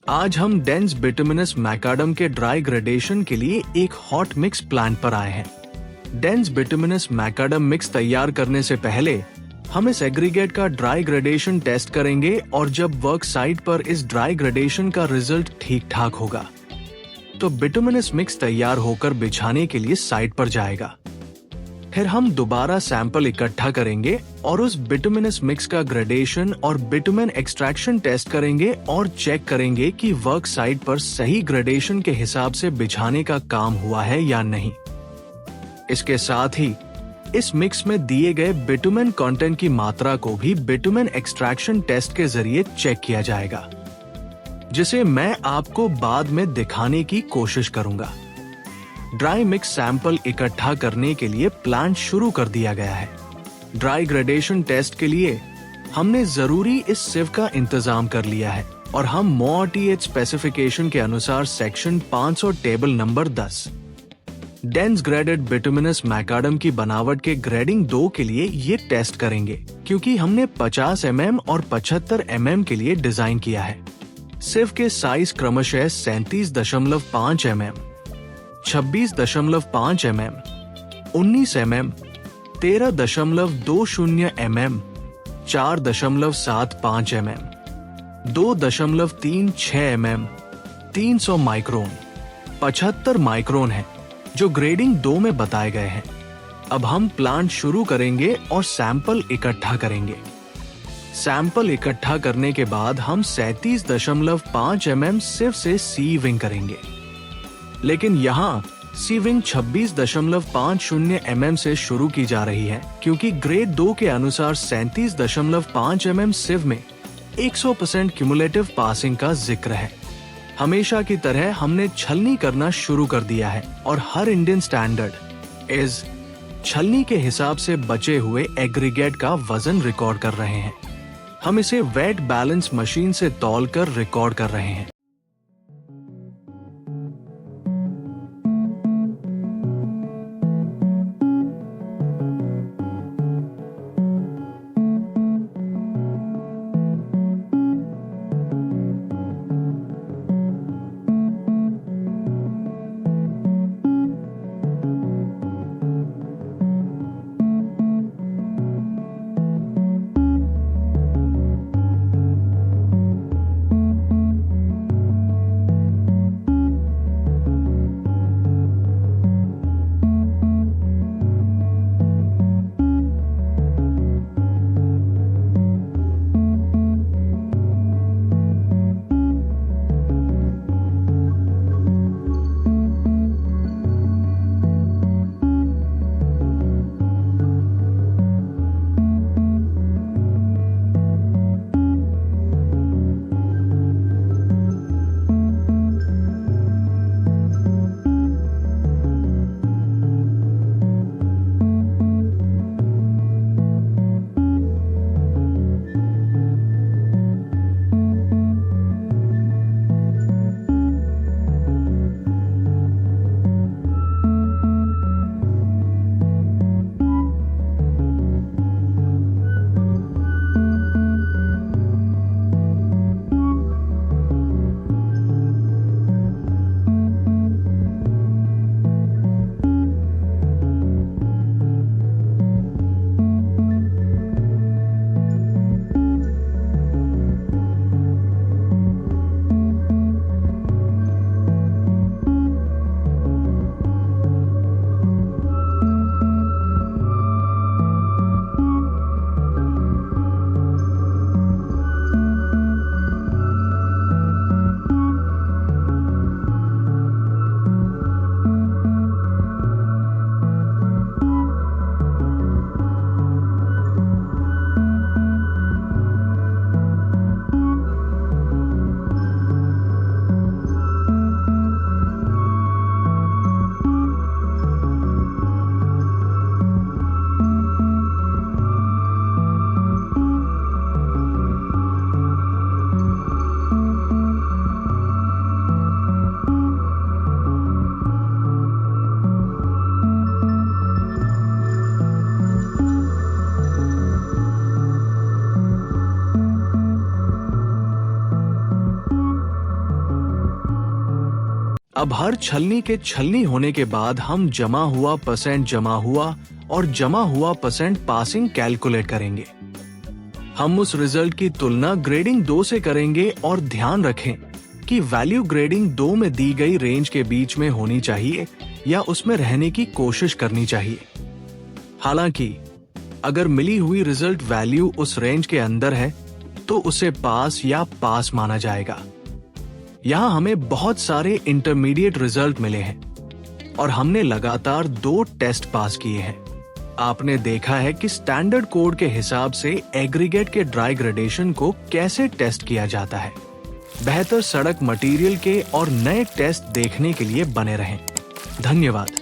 आज हम dense bituminous macadam के ड्राई ग्रेडेशन के लिए एक हॉट मिक्स प्लांट पर आए हैं। डेंस बिटुमिनस मैकाडम मिक्स तैयार करने से पहले हम इस एग्रीगेट का ड्राई ग्रेडेशन टेस्ट करेंगे और जब वर्क साइट पर इस ड्राई ग्रेडेशन का रिजल्ट ठीक ठाक होगा तो बिटुमिनस मिक्स तैयार होकर बिछाने के लिए साइट पर जाएगा। फिर हम दोबारा सैंपल इकट्ठा करेंगे और उस बिटुमिनस मिक्स का ग्रेडेशन और बिटुमेन एक्सट्रैक्शन टेस्ट करेंगे और चेक करेंगे कि वर्क साइट पर सही ग्रेडेशन के हिसाब से बिछाने का काम हुआ है या नहीं। इसके साथ ही इस मिक्स में दिए गए बिटुमेन कंटेंट की मात्रा को भी बिटुमेन एक्सट्रैक्शन टेस्ट के जरिए चेक किया जाएगा, जिसे मैं आपको बाद में दिखाने की कोशिश करूंगा। ड्राई मिक्स सैंपल इकट्ठा करने के लिए प्लांट शुरू कर दिया गया है। ड्राई ग्रेडेशन टेस्ट के लिए हमने जरूरी इस सिव का इंतजाम कर लिया है और हम MOATH स्पेसिफिकेशन के अनुसार section 500 table number 10 dense graded bituminous macadam की बनावट के ग्रेडिंग 2 के लिए ये टेस्ट करेंगे, क्योंकि हमने 50 mm और 75 mm के लिए डिजाइन किया है। सिव के साइज क्रमशः 37.5 mm, 26.5 mm, 19 mm, 13.20 mm, 4.75 mm, 2.36 mm, 300 micron, 75 micron है जो ग्रेडिंग 2 में बताए गए हैं। अब हम प्लांट शुरू करेंगे और सैंपल इकट्ठा करेंगे। सैंपल इकट्ठा करने के बाद हम 37.5 mm सिव से सीविंग करेंगे, लेकिन यहाँ सीविंग 26.50 mm से शुरू की जा रही है, क्योंकि ग्रेड 2 के अनुसार 37.5 mm सिव में 100% क्यूमुलेटिव पासिंग का जिक्र है। हमेशा की तरह हमने छलनी करना शुरू कर दिया है और हर इंडियन स्टैंडर्ड इस छलनी के हिसाब से बचे हुए एग्रीगेट का वजन रिकॉर्ड कर रहे हैं। हम इसे वेट बैलेंस मशीन से तौलकर रिकॉर्ड कर रहे हैं। अब हर छलनी के छलनी होने के बाद हम जमा हुआ और जमा हुआ परसेंट पासिंग कैलकुलेट करेंगे। हम उस रिजल्ट की तुलना ग्रेडिंग 2 से करेंगे और ध्यान रखें कि वैल्यू ग्रेडिंग 2 में दी गई रेंज के बीच में होनी चाहिए या उसमें रहने की कोशिश करनी चाहिए। हालांकि अगर मिली हुई रिजल्ट वैल्यू उस रेंज के अंदर है तो उसे पास या पास माना जाएगा। यहाँ हमें बहुत सारे इंटरमीडिएट रिजल्ट मिले हैं और हमने लगातार 2 टेस्ट पास किए हैं। आपने देखा है कि स्टैंडर्ड कोड के हिसाब से एग्रीगेट के ड्राई ग्रेडेशन को कैसे टेस्ट किया जाता है। बेहतर सड़क मटेरियल के और नए टेस्ट देखने के लिए बने रहें। धन्यवाद।